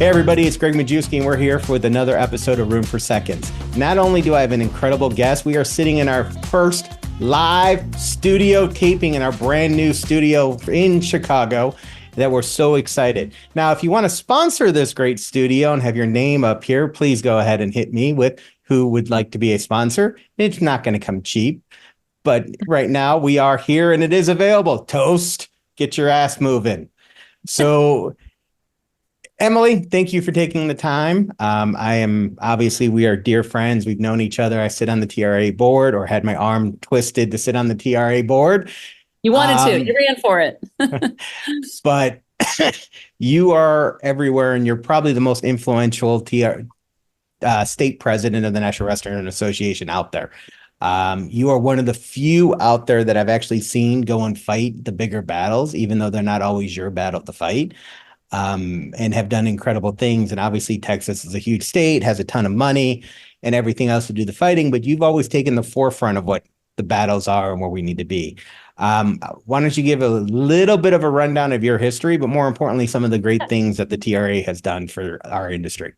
Hey everybody, it's Greg Majewski, and we're here with another episode of Room for Seconds. Not only do I have an incredible guest, we are sitting in our first live studio taping in our brand new studio in Chicago that we're so excited. Now, if you want to sponsor this great studio and have your name up here, please go ahead and hit me with who would like to be a sponsor. It's not going to come cheap, but right now we are here and it is available. Toast, get your ass moving. So Emily, thank you for taking the time. We are dear friends. We've known each other. I sit on the TRA board, or had my arm twisted to sit on the TRA board. You wanted to, you ran for it. But you are everywhere, and you're probably the most influential state president of the National Restaurant Association out there. You are one of the few out there that I've actually seen go and fight the bigger battles, even though they're not always your battle to fight. And have done incredible things. And obviously Texas is a huge state, has a ton of money and everything else to do the fighting, but you've always taken the forefront of what the battles are and where we need to be. Why don't you give a little bit of a rundown of your history, but more importantly, some of the great things that the TRA has done for our industry?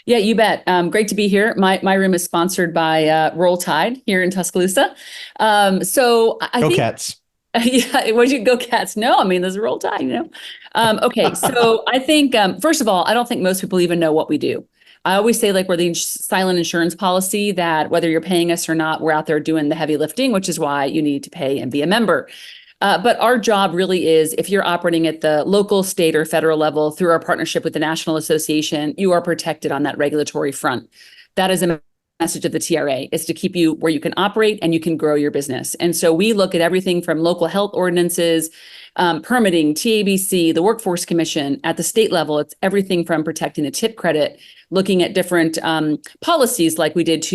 Yeah, you bet. Great to be here. My room is sponsored by Roll Tide here in Tuscaloosa. So I Go think Cats. Yeah, would you go Cats? No, I mean, there's a Roll Tide, you know. Okay, so I think, first of all, I don't think most people even know what we do. I always say, like, we're the silent insurance policy that whether you're paying us or not, we're out there doing the heavy lifting, which is why you need to pay and be a member. But our job really is, if you're operating at the local, state, or federal level through our partnership with the National Association, you are protected on that regulatory front. That is a message of the TRA, is to keep you where you can operate and you can grow your business. And so we look at everything from local health ordinances, permitting, TABC, the Workforce Commission. At the state level, it's everything from protecting the tip credit, looking at different policies like we did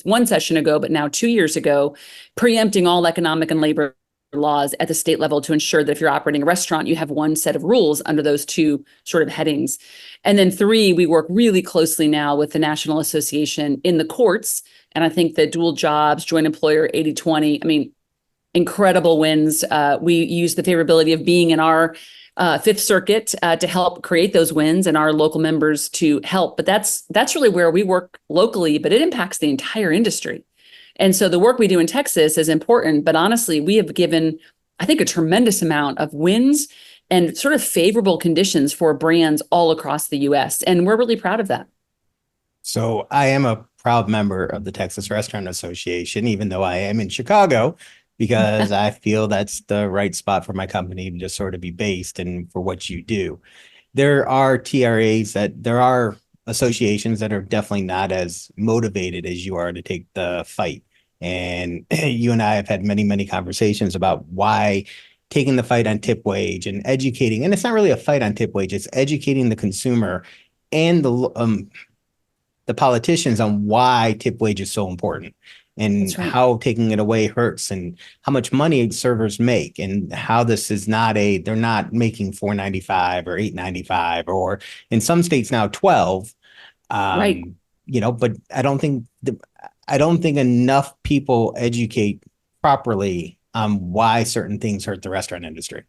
one session ago, but now 2 years ago, preempting all economic and labor laws at the state level to ensure that if you're operating a restaurant, you have one set of rules under those two sort of headings. And then 3, we work really closely now with the National Association in the courts. And I think the dual jobs, joint employer, 80/20, I mean, incredible wins. We use the favorability of being in our Fifth Circuit to help create those wins, and our local members to help. But that's really where we work locally, but it impacts the entire industry. And so the work we do in Texas is important, but honestly, we have given, I think, a tremendous amount of wins and sort of favorable conditions for brands all across the US. And we're really proud of that. So I am a proud member of the Texas Restaurant Association, even though I am in Chicago, because I feel that's the right spot for my company to just sort of be based and for what you do. There are there are associations that are definitely not as motivated as you are to take the fight. And you and I have had many, many conversations about why taking the fight on tip wage and educating, and it's not really a fight on tip wage, it's educating the consumer and the politicians on why tip wage is so important, and Right. how taking it away hurts, and how much money servers make, and how this is not they're not making $4.95 or $8.95, or in some states now 12. Right. But I don't think enough people educate properly on why certain things hurt the restaurant industry.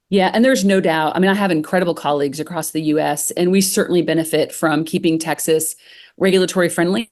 Yeah, and there's no doubt. I mean, I have incredible colleagues across the US, and we certainly benefit from keeping Texas regulatory friendly.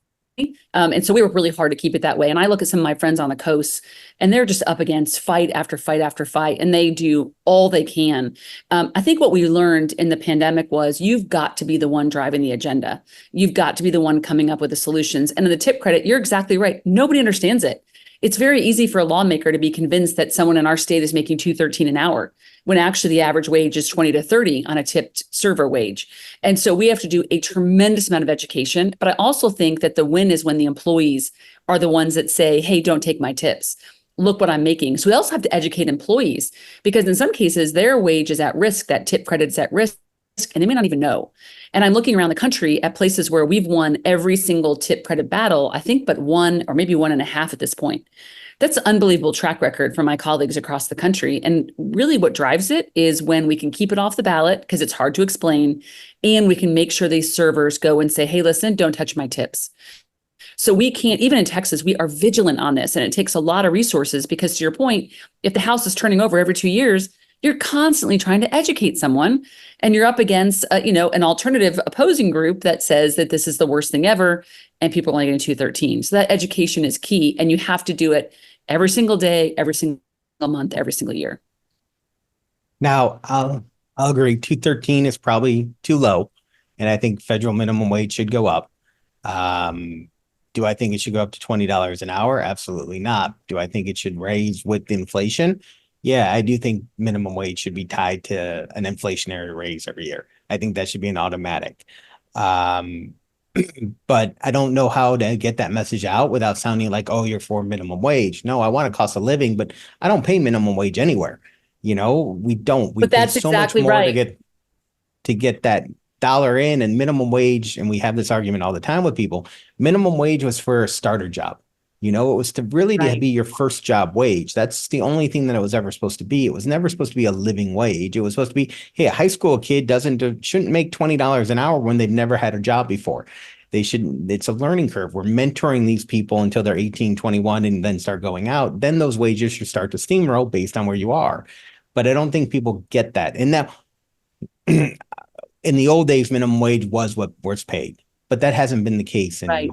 And so we work really hard to keep it that way. And I look at some of my friends on the coast, and they're just up against fight after fight after fight, and they do all they can. I think what we learned in the pandemic was you've got to be the one driving the agenda. You've got to be the one coming up with the solutions. And in the tip credit, you're exactly right. Nobody understands it. It's very easy for a lawmaker to be convinced that someone in our state is making $2.13 an hour, when actually the average wage is 20 to 30 on a tipped server wage. And so we have to do a tremendous amount of education. But I also think that the win is when the employees are the ones that say, hey, don't take my tips. Look what I'm making. So we also have to educate employees, because in some cases their wage is at risk, that tip credit is at risk, and they may not even know. And I'm looking around the country at places where we've won every single tip credit battle, I think, but one or maybe 1.5 at this point. That's an unbelievable track record for my colleagues across the country. And really what drives it is when we can keep it off the ballot, because it's hard to explain, and we can make sure these servers go and say, hey, listen, don't touch my tips. So we can't, even in Texas, we are vigilant on this, and it takes a lot of resources, because to your point, if the house is turning over every 2 years, You're constantly trying to educate someone, and you're up against, an alternative opposing group that says that this is the worst thing ever, and people are only getting 213. So that education is key, and you have to do it every single day, every single month, every single year. Now, I'll agree. 213 is probably too low, and I think federal minimum wage should go up. Um, do I think it should go up to $20 an hour? Absolutely not. Do I think it should raise with inflation? Yeah, I do think minimum wage should be tied to an inflationary raise every year. I think that should be an automatic. Um, but I don't know how to get that message out without sounding like, oh, you're for minimum wage. No, I want a cost of living, but I don't pay minimum wage anywhere. We don't. We But pay that's so much exactly more right. to get that dollar in, and minimum wage. And we have this argument all the time with people. Minimum wage was for a starter job. It was to really to Right. be your first job wage. That's the only thing that it was ever supposed to be. It was never supposed to be a living wage. It was supposed to be, hey, a high school kid shouldn't make $20 an hour when they've never had a job before. They shouldn't. It's a learning curve. We're mentoring these people until they're 18, 21, and then start going out. Then those wages should start to steamroll based on where you are. But I don't think people get that. And now, in the old days, minimum wage was what was paid, but that hasn't been the case in, Right.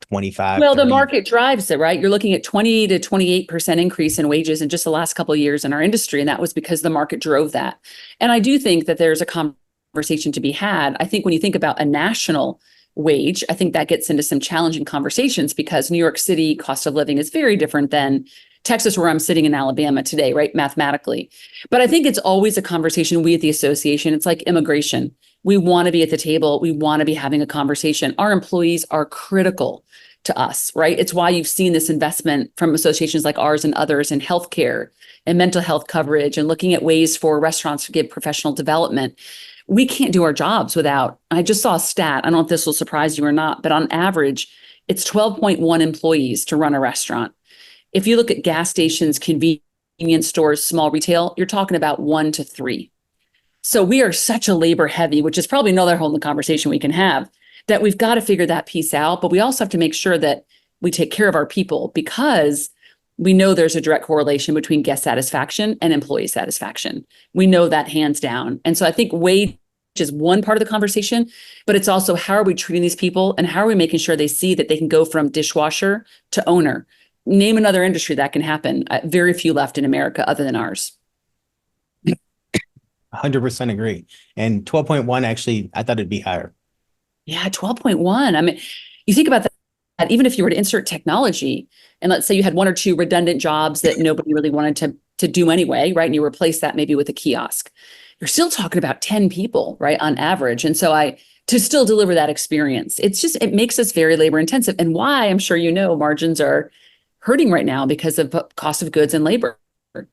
25, Well, the 30. market drives it, right? You're looking at 20 to 28% increase in wages in just the last couple of years in our industry. And that was because the market drove that. And I do think that there's a conversation to be had. I think when you think about a national wage, I think that gets into some challenging conversations because New York City cost of living is very different than Texas, where I'm sitting in Alabama today, right? Mathematically. But I think it's always a conversation we at the association, it's like immigration. We want to be at the table. We want to be having a conversation. Our employees are critical to us, right? It's why you've seen this investment from associations like ours and others in healthcare and mental health coverage and looking at ways for restaurants to give professional development. We can't do our jobs without, I just saw a stat. I don't know if this will surprise you or not, but on average, it's 12.1 employees to run a restaurant. If you look at gas stations, convenience stores, small retail, you're talking about 1 to 3. So we are such a labor heavy, which is probably another whole conversation we can have, that we've got to figure that piece out. But we also have to make sure that we take care of our people because we know there's a direct correlation between guest satisfaction and employee satisfaction. We know that hands down. And so I think wage is one part of the conversation, but it's also how are we treating these people and how are we making sure they see that they can go from dishwasher to owner? Name another industry that can happen. Very few left in America other than ours. 100% agree. And 12.1, actually, I thought it'd be higher. Yeah, 12.1. I mean, you think about that, even if you were to insert technology, and let's say you had 1 or 2 redundant jobs that nobody really wanted to do anyway, right? And you replace that maybe with a kiosk. You're still talking about 10 people, right, on average. And so to still deliver that experience, it makes us very labor intensive. And why, I'm sure margins are hurting right now because of cost of goods and labor.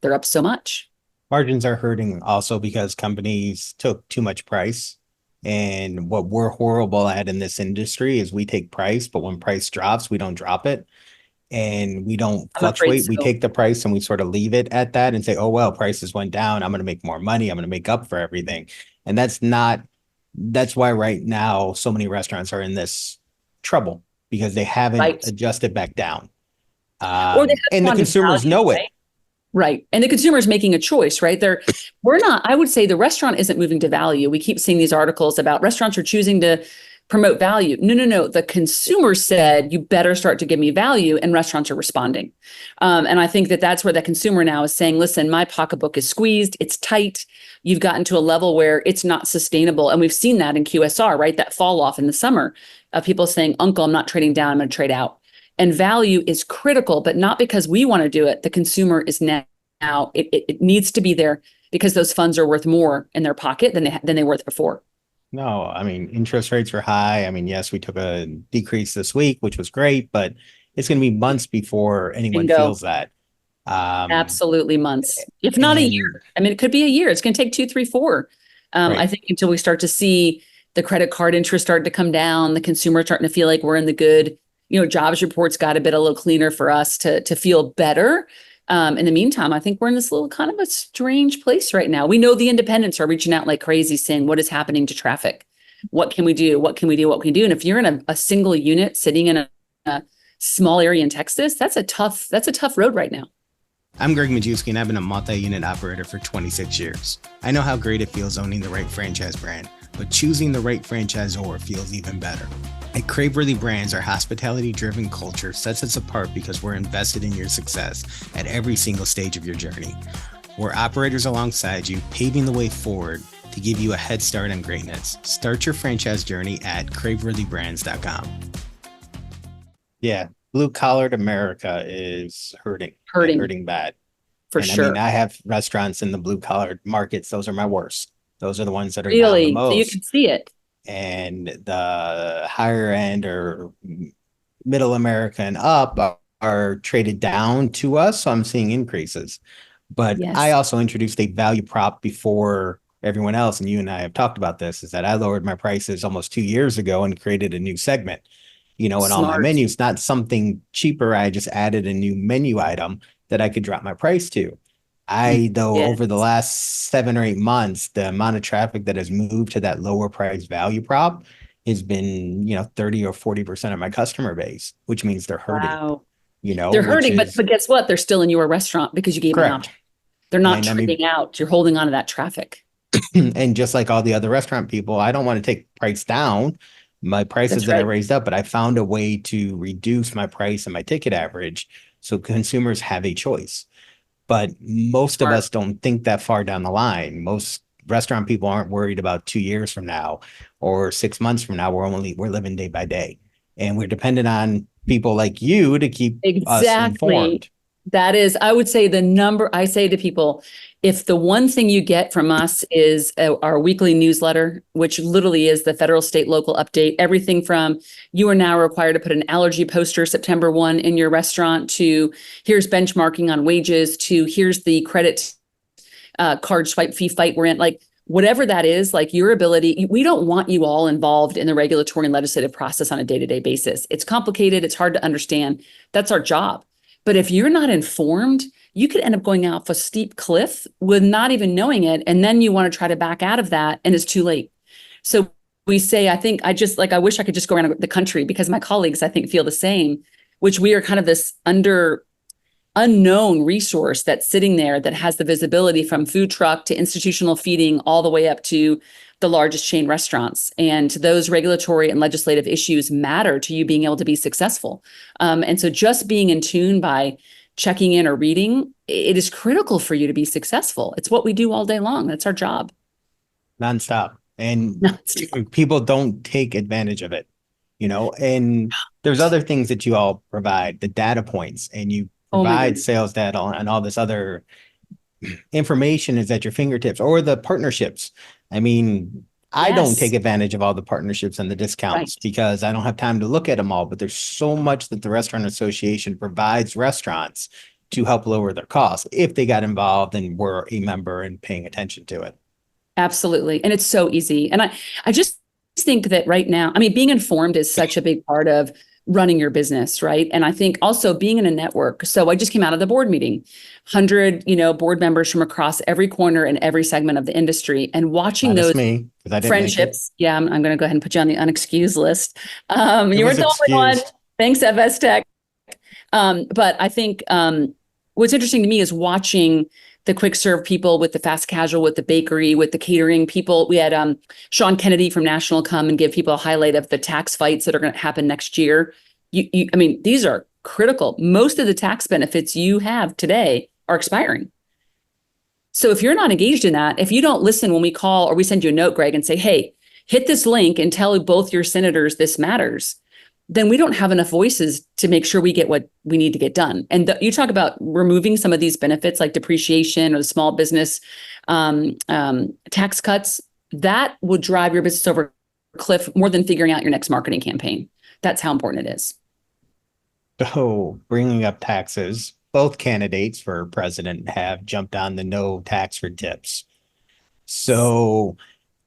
They're up so much. Margins are hurting also because companies took too much price. And what we're horrible at in this industry is we take price, but when price drops, we don't drop it and we don't I'm afraid fluctuate. We so. take the price and we sort of leave it at that and say, oh, well, prices went down. I'm going to make more money. I'm going to make up for everything. And that's why right now so many restaurants are in this trouble because they haven't Right. adjusted back down. Or they have And the gone to consumers value, know it. right? Right. And the consumer is making a choice, right? We're not, I would say the restaurant isn't moving to value. We keep seeing these articles about restaurants are choosing to promote value. No, no, no. The consumer said, you better start to give me value, and restaurants are responding. And I think that that's where the consumer now is saying, listen, my pocketbook is squeezed. It's tight. You've gotten to a level where it's not sustainable. And we've seen that in QSR, right? That fall off in the summer of people saying, uncle, I'm not trading down. I'm going to trade out. And value is critical, but not because we want to do it. The consumer is now, it needs to be there because those funds are worth more in their pocket than they were before. No, I mean, interest rates are high. I mean, yes, we took a decrease this week, which was great, but it's going to be months before anyone Bingo. feels that. Absolutely months, if not a And year. I mean, it could be a year. It's going to take 2, 3, 4. I right. think until we start to see the credit card interest start to come down, the consumer starting to feel like we're in the good, jobs reports got a little cleaner for us to feel better. In the meantime, I think we're in this little kind of a strange place right now. We know the independents are reaching out like crazy saying, what is happening to traffic? What can we do? What can we do? What can we do? And if you're in a single unit sitting in a small area in Texas, that's a tough road right now. I'm Greg Majewski, and I've been a multi-unit operator for 26 years. I know how great it feels owning the right franchise brand, but choosing the right franchisor feels even better. At Craveworthy Brands, our hospitality-driven culture sets us apart because we're invested in your success at every single stage of your journey. We're operators alongside you, paving the way forward to give you a head start on greatness. Start your franchise journey at craveworthybrands.com. Yeah, blue-collared America is hurting and Hurting hurting bad. for And I mean, sure. I have restaurants in the blue-collar markets. Those are my worst. Those are the ones that are down the Really, so you most. can see it. And the higher end or middle America and up are traded down to us. So I'm seeing increases. But I Yes, also introduced a value prop before everyone else. And you and I have talked about this, is that I lowered my prices almost 2 years ago and created a new segment, in all my smart. menus, not something cheaper. I just added a new menu item that I could drop my price to. Though, over the Yes. last 7 or 8 months, the amount of traffic that has moved to that lower price value prop has been, 30 or 40% of my customer base, which means they're hurting, Wow. They're which hurting, but is guess what? They're still in your restaurant because you gave them an correct. option. They're not And I mean, trading out. You're holding on to that traffic. and just like all the other restaurant people, I don't want to take price down. My prices That's that I right. raised up, but I found a way to reduce my price and my ticket average so consumers have a choice. But most of Smart. us don't think that far down the line. Most restaurant people aren't worried about 2 years from now or 6 months from now. We're living day by day. And we're dependent on people like you to keep us Exactly. informed. That is, I would say the number I say to people, if the one thing you get from us is our weekly newsletter, which literally is the federal, state, local update, everything from you are now required to put an allergy poster September 1 in your restaurant to here's benchmarking on wages to here's the credit card swipe fee fight we're in, like whatever that is, like your ability, we don't want you all involved in the regulatory and legislative process on a day-to-day basis. It's complicated. It's hard to understand. That's our job. But if you're not informed, you could end up going off a steep cliff with not even knowing it. And then you want to try to back out of that and it's too late. So we say, I wish I could just go around the country because my colleagues, I think, feel the same, which we are kind of this unknown resource that's sitting there that has the visibility from food truck to institutional feeding all the way up to the largest chain restaurants. And those regulatory and legislative issues matter to you being able to be successful. And so just being in tune by checking in or reading, it is critical for you to be successful. It's what we do all day long. That's our job. Nonstop. And people don't take advantage of it, and there's other things that you all provide, the data points, and you Oh my provide goodness. sales data and all this other information is at your fingertips, or the partnerships. I mean, I don't take Yes. advantage of all the partnerships and the Right. discounts because I don't have time to look at them all, but there's so much that the Restaurant Association provides restaurants to help lower their costs if they got involved and were a member and paying attention to it. Absolutely. And it's so easy. And I just think that right now, I mean, being informed is such a big part of running your business, right? And I think also being in a network. So I just came out of the board meeting, 100, board members from across every corner and every segment of the industry and watching Minus those me, because I didn't make it. friendships. Yeah, I'm going to go ahead and put you on the unexcused list. It You was weren't the only one. excused. Thanks, FS Tech. But I think what's interesting to me is watching the quick serve people with the fast casual, with the bakery, with the catering people. We had Sean Kennedy from National come and give people a highlight of the tax fights that are going to happen next year. I mean, these are critical. Most of the tax benefits you have today are expiring. So if you're not engaged in that, if you don't listen when we call or we send you a note, Greg, and say, hey, hit this link and tell both your senators this matters, then we don't have enough voices to make sure we get what we need to get done. And you talk about removing some of these benefits like depreciation or the small business tax cuts, that would drive your business over a cliff more than figuring out your next marketing campaign. That's how important it is. So, bringing up taxes, both candidates for president have jumped on the no tax for tips. So,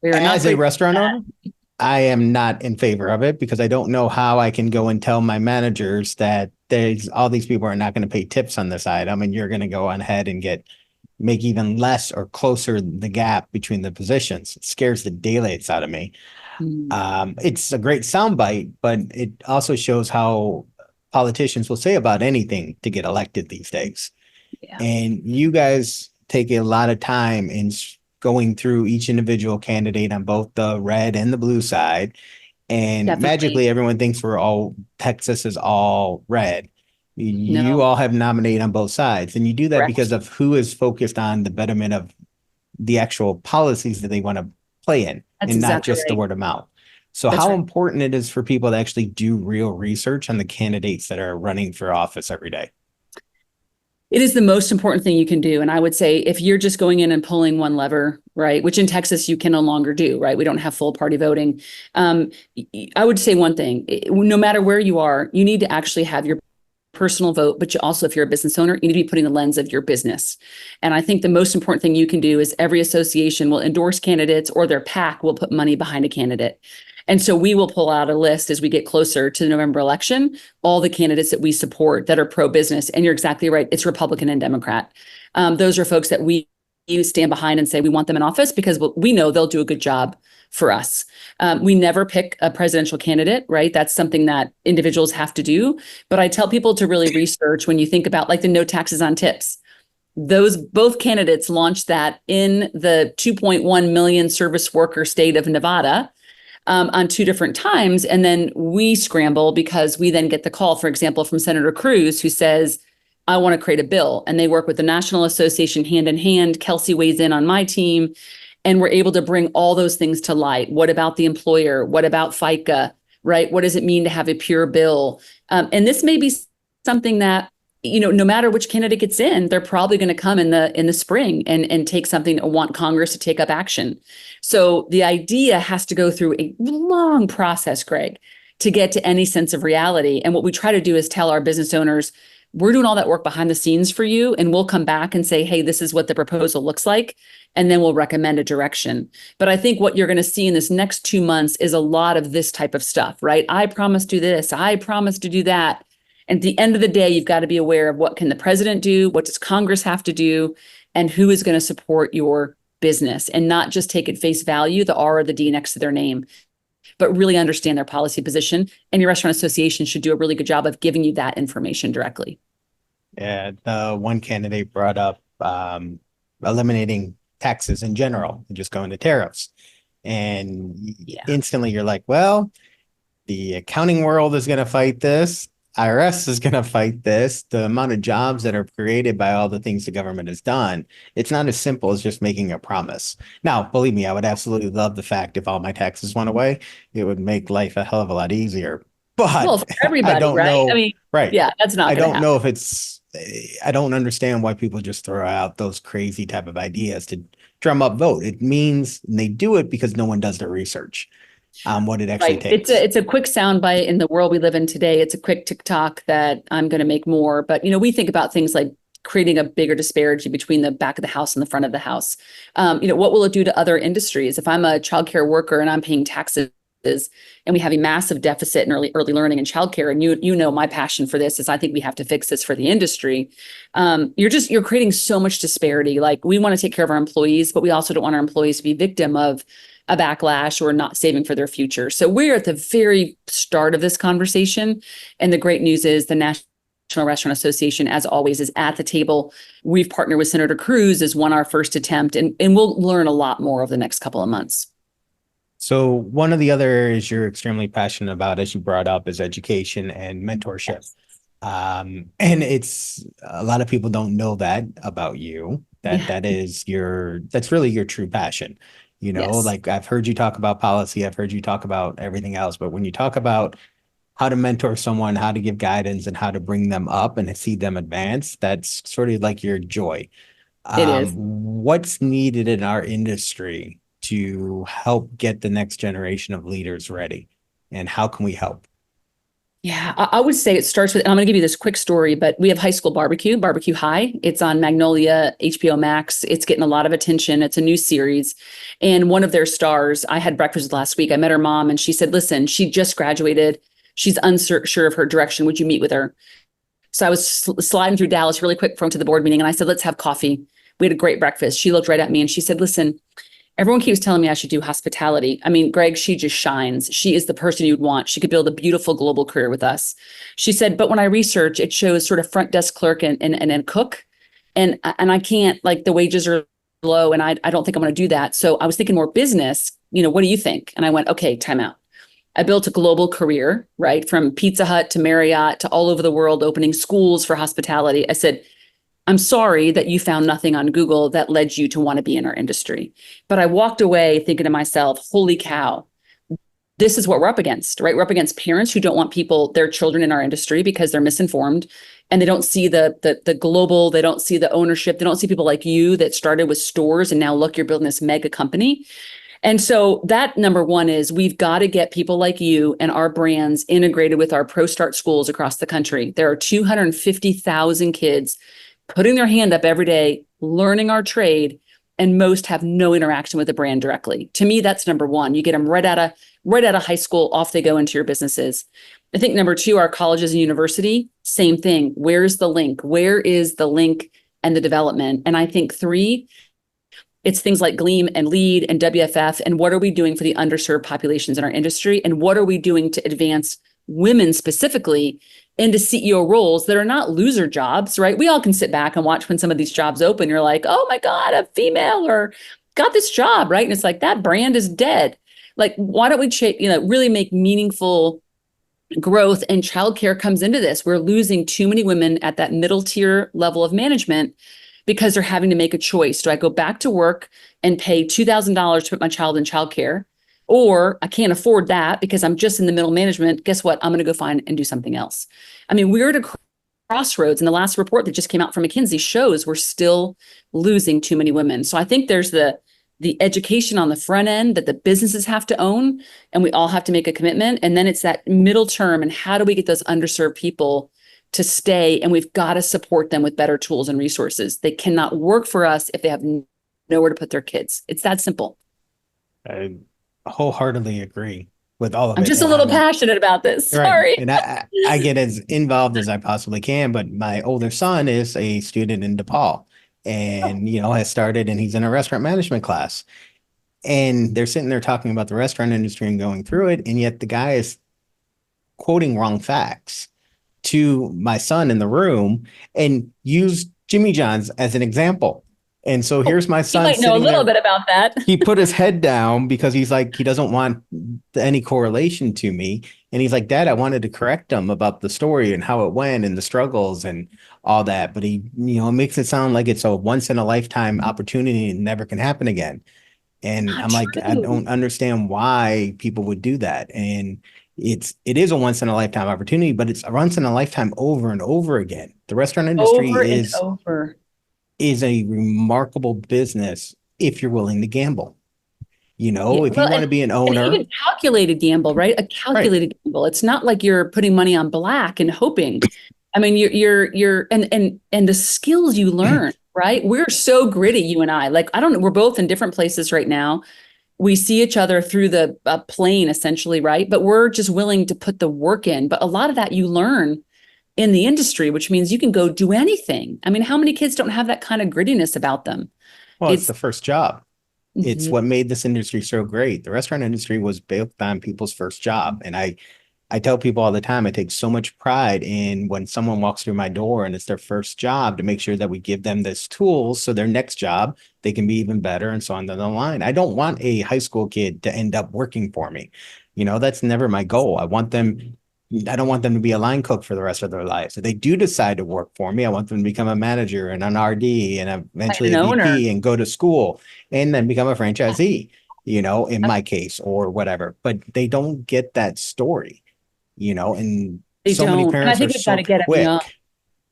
We are not as a great. restaurant owner, I am not in favor of it because I don't know how I can go and tell my managers that there's all these people are not going to pay tips on this item, and you're going to go on ahead and make even less or closer the gap between the positions. It scares the daylights out of me. It's a great soundbite, but it also shows how politicians will say about anything to get elected these days. Yeah, And you guys take a lot of time in going through each individual candidate on both the red and the blue side. And definitely. magically, everyone thinks Texas is all red. You No, all have nominated on both sides. And you do that because correct. of who is focused on the betterment of the actual policies that they want to play in That's and not exactly just the right. word of mouth. So, That's how right. important it is for people to actually do real research on the candidates that are running for office every day. It is the most important thing you can do. And I would say if you're just going in and pulling one lever, right, which in Texas you can no longer do, right? We don't have full party voting. Um, I would say one thing, no matter where you are, you need to actually have your personal vote, but you also, if you're a business owner, you need to be putting the lens of your business. And I think the most important thing you can do is every association will endorse candidates or their PAC will put money behind a candidate. And so we will pull out a list as we get closer to the November election, all the candidates that we support that are pro business. And you're exactly right. It's Republican and Democrat. Those are folks that we stand behind and say we want them in office because we know they'll do a good job for us. We never pick a presidential candidate, right? That's something that individuals have to do. But I tell people to really research when you think about like the no taxes on tips. Those both candidates launched that in the 2.1 million service worker state of Nevada on two different times. And then we scramble because we then get the call, for example, from Senator Cruz, who says, I want to create a bill. And they work with the National Association hand in hand. Kelsey weighs in on my team. And we're able to bring all those things to light. What about the employer? What about FICA? Right? What does it mean to have a pure bill? And this may be something that no matter which candidate gets in, they're probably going to come in the spring and take something or want Congress to take up action. So the idea has to go through a long process, Greg, to get to any sense of reality. And what we try to do is tell our business owners, we're doing all that work behind the scenes for you, and we'll come back and say, hey, this is what the proposal looks like, and then we'll recommend a direction. But I think what you're going to see in this next 2 months is a lot of this type of stuff, right? I promise to do this, I promise to do that. And at the end of the day, you've got to be aware of what can the president do, what does Congress have to do, and who is going to support your business, and not just take at face value the R or the D next to their name, but really understand their policy position. And your restaurant association should do a really good job of giving you that information directly. Yeah, the one candidate brought up eliminating taxes in general and just going to tariffs. And Yeah, instantly you're like, well, the accounting world is going to fight this. IRS is going to fight this. The amount of jobs that are created by all the things the government has done, it's not as simple as just making a promise. Now, believe me, I would absolutely love the fact if all my taxes went away, it would make life a hell of a lot easier. well, But for I everybody, don't right? I know, mean, right. yeah, that's not I going to don't happen. know if I don't understand why people just throw out those crazy type of ideas to drum up vote. It means they do it because no one does their research on what it actually Right. It's a takes. it's a quick soundbite in the world we live in today. It's a quick TikTok that I'm going to make more. But we think about things like creating a bigger disparity between the back of the house and the front of the house. What will it do to other industries? If I'm a childcare worker and I'm paying taxes, and we have a massive deficit in early learning and childcare, and my passion for this is I think we have to fix this for the industry. You're creating so much disparity. Like, we want to take care of our employees, but we also don't want our employees to be victim of a backlash or not saving for their future. So we're at the very start of this conversation. And the great news is the National Restaurant Association, as always, is at the table. We've partnered with Senator Cruz as our first attempt, and we'll learn a lot more over the next couple of months. So one of the other areas you're extremely passionate about, as you brought up, is education and mentorship. Yes. And it's a lot of people don't know that about you, Yeah. that's really your true passion. Yes. Like, I've heard you talk about policy, I've heard you talk about everything else, but when you talk about how to mentor someone, how to give guidance, and how to bring them up and see them advance, that's sort of like your joy. It is. What's needed in our industry to help get the next generation of leaders ready, and how can we help? Yeah, I would say it starts with, and I'm going to give you this quick story, but we have High School Barbecue High. It's on Magnolia, HBO Max. It's getting a lot of attention. It's a new series. And one of their stars, I had breakfast last week. I met her mom and she said, listen, she just graduated. She's unsure of her direction. Would you meet with her? So I was sliding through Dallas really quick from to the board meeting. And I said, let's have coffee. We had a great breakfast. She looked right at me and she said, listen, everyone keeps telling me I should do hospitality. I mean, Greg, she just shines. She is the person you'd want. She could build a beautiful global career with us. She said, but when I research, it shows sort of front desk clerk and cook. And I can't, like, the wages are low, and I don't think I'm going to do that. So I was thinking more business, what do you think? And I went, okay, time out. I built a global career, right? From Pizza Hut to Marriott to all over the world, opening schools for hospitality. I said, I'm sorry that you found nothing on Google that led you to want to be in our industry. But I walked away thinking to myself, holy cow, this is what we're up against, right? We're up against parents who don't want their children in our industry because they're misinformed, and they don't see the global, they don't see the ownership, they don't see people like you that started with stores and now look, you're building this mega company. And so that number one is we've got to get people like you and our brands integrated with our ProStart schools across the country. There are 250,000 kids putting their hand up every day, learning our trade, and most have no interaction with the brand directly. To me, that's number one. You get them right out of high school, off they go into your businesses. I think number two, our colleges and university, same thing. Where's the link? Where is the link and the development? And I think three, it's things like Gleam and Lead and WFF. And what are we doing for the underserved populations in our industry? And what are we doing to advance women specifically into CEO roles that are not loser jobs, right? We all can sit back and watch when some of these jobs open. You're like, oh my God, a female or got this job, right? And it's like, that brand is dead. Like, why don't we really make meaningful growth? And childcare comes into this. We're losing too many women at that middle tier level of management because they're having to make a choice. Do I go back to work and pay $2,000 to put my child in childcare? Or I can't afford that because I'm just in the middle management. Guess what? I'm going to go find and do something else. I mean, we're at a crossroads, and the last report that just came out from McKinsey shows we're still losing too many women. So I think there's the education on the front end that the businesses have to own, and we all have to make a commitment. And then it's that middle term, and how do we get those underserved people to stay? And we've got to support them with better tools and resources. They cannot work for us if they have nowhere to put their kids. It's that simple. I wholeheartedly agree with all of it. I'm just a little passionate about this. Sorry. Right. And I get as involved as I possibly can, but my older son is a student in DePaul and, has started, and he's in a restaurant management class, and they're sitting there talking about the restaurant industry and going through it. And yet the guy is quoting wrong facts to my son in the room and used Jimmy John's as an example. And so here's my son. You might know a little bit about that. He put his head down because he's like, he doesn't want any correlation to me. And he's like, Dad, I wanted to correct him about the story and how it went and the struggles and all that. But he, makes it sound like it's a once in a lifetime opportunity and never can happen again. And I'm like, I don't understand why people would do that. And it is a once in a lifetime opportunity, but it's a once in a lifetime over and over again. The restaurant industry is a remarkable business if you're willing to gamble. If you want to be an owner. And even calculated gamble, right? A calculated gamble. It's not like you're putting money on black and hoping. I mean, you're and the skills you learn, right? We're so gritty, you and I. Like, I don't know, we're both in different places right now. We see each other through the plane, essentially, right? But we're just willing to put the work in. But a lot of that you learn in the industry, which means you can go do anything. I mean, how many kids don't have that kind of grittiness about them? Well, it's the first job. Mm-hmm. It's what made this industry so great. The restaurant industry was built on people's first job. And I tell people all the time, I take so much pride in when someone walks through my door and it's their first job, to make sure that we give them this tools so their next job, they can be even better, and so on down the line. I don't want a high school kid to end up working for me. That's never my goal. I don't want them to be a line cook for the rest of their lives. If they do decide to work for me, I want them to become a manager and an RD and eventually a VP and go to school and then become a franchisee, in my case, or whatever. But they don't get that story, and many parents are so quick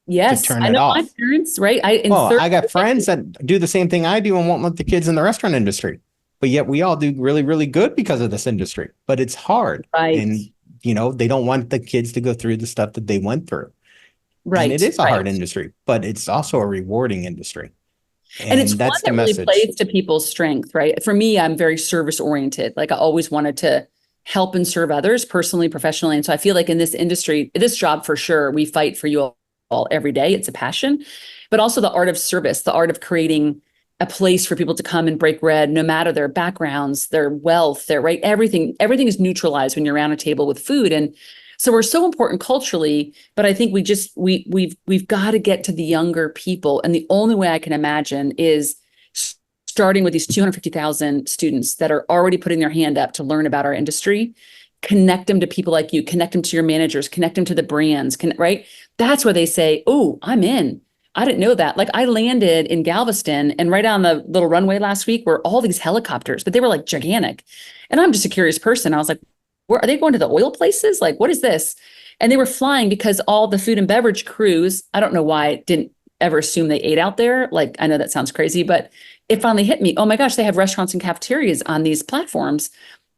to turn it off. My parents, right? I got friends that do the same thing I do and won't let the kids in the restaurant industry. But yet we all do really, really good because of this industry. But it's hard. Right. And they don't want the kids to go through the stuff that they went through. Right. And it is a hard industry, but it's also a rewarding industry. And it's that's one that really plays to people's strength, right? For me, I'm very service oriented. Like, I always wanted to help and serve others personally, professionally. And so I feel like in this industry, this job for sure, we fight for you all every day. It's a passion, but also the art of service, the art of creating a place for people to come and break bread, no matter their backgrounds, their wealth, everything is neutralized when you're around a table with food. And So we're so important culturally, but I think we've got to get to the younger people. And the only way I can imagine is starting with these 250,000 students that are already putting their hand up to learn about our industry, connect them to people like you, connect them to your managers, connect them to the brands, right? That's where they say, oh, I'm in. I didn't know that. Like I landed in Galveston and right on the little runway last week were all these helicopters, but they were like gigantic. And I'm just a curious person. I was like, where are they going to the oil places? Like, what is this? And they were flying because all the food and beverage crews, I don't know why I didn't ever assume they ate out there. Like, I know that sounds crazy, but it finally hit me. Oh my gosh, they have restaurants and cafeterias on these platforms.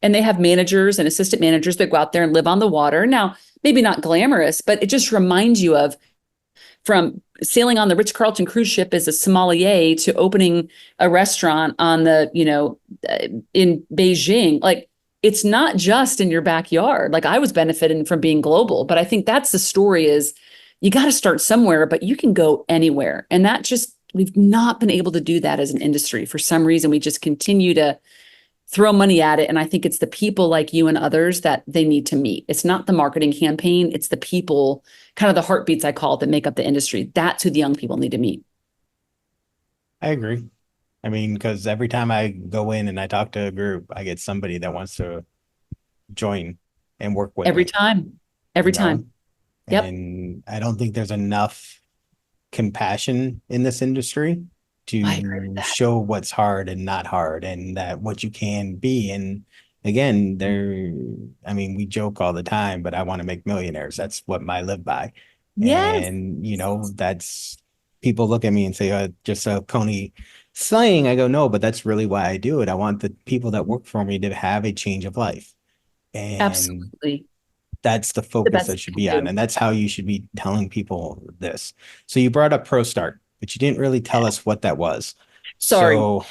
And they have managers and assistant managers that go out there and live on the water. Now, maybe not glamorous, but it just reminds you of from sailing on the Ritz-Carlton cruise ship as a sommelier to opening a restaurant on the, in Beijing. Like, it's not just in your backyard. Like I was benefiting from being global, but I think that's the story is you got to start somewhere, but you can go anywhere. And that just, we've not been able to do that as an industry. For some reason, we just continue to throw money at it. And I think it's the people like you and others that they need to meet. It's not the marketing campaign. It's the people, kind of the heartbeats I call it, that make up the industry. That's who the young people need to meet. I agree. I mean, because every time I go in and I talk to a group, I get somebody that wants to join and work with Every me, time. Every you know? time. Yep. And I don't think there's enough compassion in this industry I agree with to that. show what's hard and not hard and that what you can be. And again, I mean, we joke all the time, but I want to make millionaires. That's what I live by. Yes. And, that's people look at me and say, just a Coney slaying. I go, no, but that's really why I do it. I want the people that work for me to have a change of life. And Absolutely. that's the The focus best that should thing be to on. do. And that's how you should be telling people this. So you brought up ProStart, but you didn't really tell us what that was. Sorry. So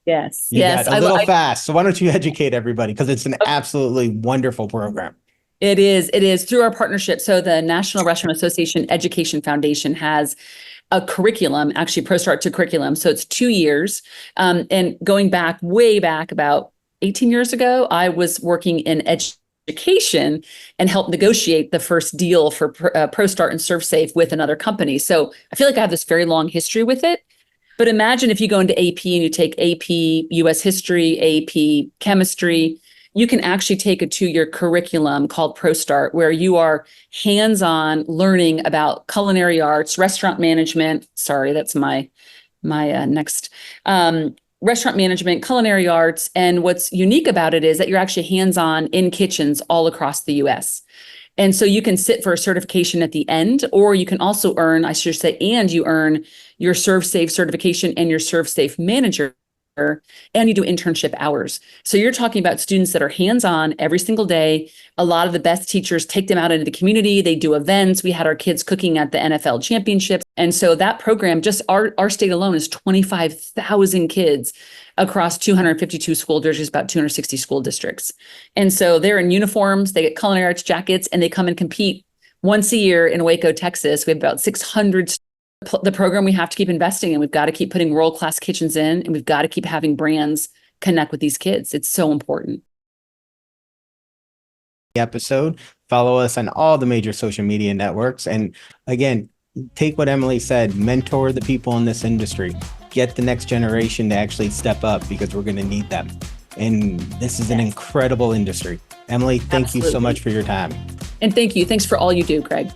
Yes. you Yes. got a little fast. So why don't you educate everybody? Because it's an absolutely wonderful program. It is. It is through our partnership. So the National Restaurant Association Education Foundation has a curriculum, actually ProStart to curriculum. So it's 2 years. And going back, way back about 18 years ago, I was working in education and helped negotiate the first deal for ProStart and ServSafe with another company. So I feel like I have this very long history with it. But imagine if you go into AP and you take AP US history, AP chemistry, you can actually take a 2-year curriculum called ProStart, where you are hands-on learning about culinary arts, restaurant management. Sorry, that's my next restaurant management, culinary arts. And what's unique about it is that you're actually hands-on in kitchens all across the US. And so you can sit for a certification at the end, or you can also earn, I should say, and you earn your ServSafe certification and your ServSafe manager, and you do internship hours. So you're talking about students that are hands-on every single day. A lot of the best teachers take them out into the community. They do events. We had our kids cooking at the NFL championships. And so that program, just our state alone, is 25,000 kids across 252 school districts, about 260 school districts. And so they're in uniforms, they get culinary arts jackets, and they come and compete once a year in Waco, Texas. We have about 600. The program we have to keep investing in. We've got to keep putting world-class kitchens in, and we've got to keep having brands connect with these kids. It's so important. Episode. Follow us on all the major social media networks. And again, take what Emily said, mentor the people in this industry, get the next generation to actually step up because we're going to need them. And this is an incredible industry. Emily, thank you so much for your time. And thank you. Thanks for all you do, Craig.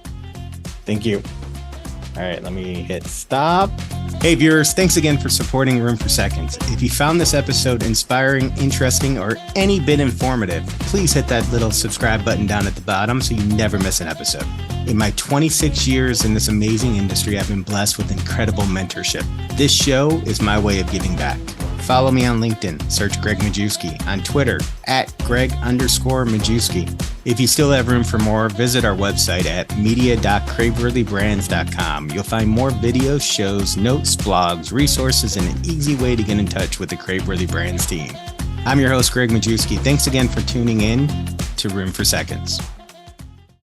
Thank you. All right, let me hit stop. Hey viewers, thanks again for supporting Room for Seconds. If you found this episode inspiring, interesting, or any bit informative, please hit that little subscribe button down at the bottom so you never miss an episode. In my 26 years in this amazing industry, I've been blessed with incredible mentorship. This show is my way of giving back. Follow me on LinkedIn, search Greg Majewski, on Twitter at Greg_Majewski. If you still have room for more, visit our website at media.craveworthybrands.com. You'll find more videos, shows, notes, blogs, resources, and an easy way to get in touch with the Craveworthy Brands team. I'm your host, Greg Majewski. Thanks again for tuning in to Room for Seconds.